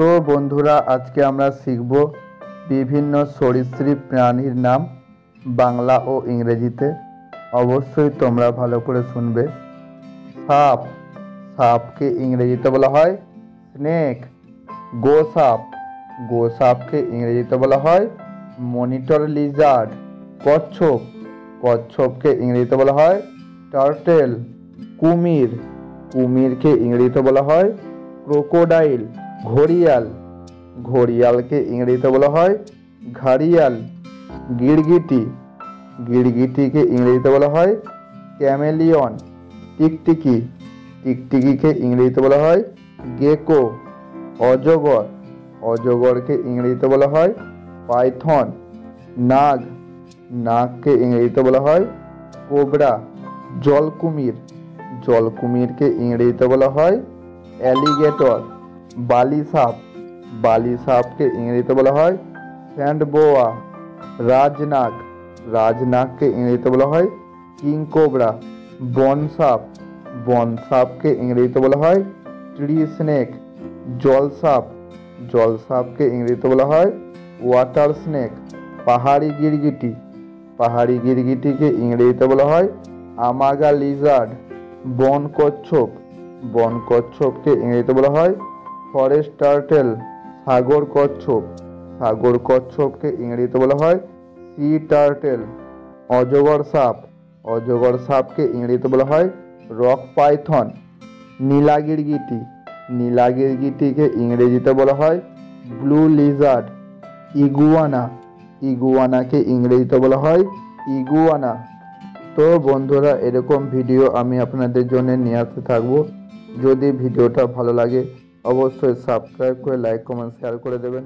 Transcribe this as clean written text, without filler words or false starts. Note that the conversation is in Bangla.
তো বন্ধুরা, আজকে আমরা শিখব বিভিন্ন সরীসৃপ প্রাণীর নাম বাংলা ও ইংরেজিতে। অবশ্যই তোমরা ভালো করে শুনবে। সাপ, সাপকে ইংরেজিতে বলা হয় স্নেক। গোসাপ, গোসাপকে ইংরেজিতে বলা হয় মনিটর লিজার্ড। কচ্ছপ, কচ্ছপকে ইংরেজিতে বলা হয় টার্টেল। কুমির, কুমিরকে ইংরেজিতে বলা হয় ক্রোকোডাইল। ঘড়িয়াল, ঘড়িয়ালকে ইংরেজিতে বলা হয় ঘাড়িয়াল। গিরগিটি, গিরগিটিকে ইংরেজিতে বলা হয় ক্যামেলিয়ন। টিকটিকি, টিকটিকিকে ইংরেজিতে বলা হয় গেকো। অজগর, অজগরকে ইংরেজিতে বলা হয় পাইথন। নাগ, নাগকে ইংরেজিতে বলা হয় কোবরা। জলকুমির, জলকুমিরকে ইংরেজিতে বলা হয় অ্যালিগেটর। বালি সাপ, বালি সাপকে ইংরেজিতে বলা হয় স্যান্ড বোয়া। রাজনাগ, রাজনাগকে ইংরেজিতে বলা হয় কিং কোবরা। বন সাপ, বন সাপকে ইংরেজিতে বলা হয় ট্রি স্নেক। জল সাপ, জল সাপকে ইংরেজিতে বলা হয় ওয়াটার স্নেক। পাহাড়ি গিরগিটি, পাহাড়ি গিরগিটিকে ইংরেজিতে বলা হয় আমাগা লিজার্ড। বন কচ্ছপ, বন কচ্ছপকে ইংরেজিতে বলা হয় ফরেস্ট টার্টেল। সাগর কচ্ছপ, সাগর কচ্ছপকে ইংরেজিতে বলা হয় সি টার্টেল। অজগর সাপ, অজগর সাপকে ইংরেজিতে বলা হয় রক পাইথন। নীলা গিরগিটি, নীলা গিরগিটিকে ইংরেজিতে বলা হয় ব্লু লিজার্ড। ইগুয়ানা, ইগুয়ানাকে ইংরেজিতে বলা হয় ইগুয়ানা। তো বন্ধুরা, এরকম ভিডিও আমি আপনাদের জন্য নিয়ে আসতে থাকবো। যদি ভিডিওটা ভালো লাগে অবশ্যই সাবস্ক্রাইব করে লাইক কমেন্ট শেয়ার করে দেবেন।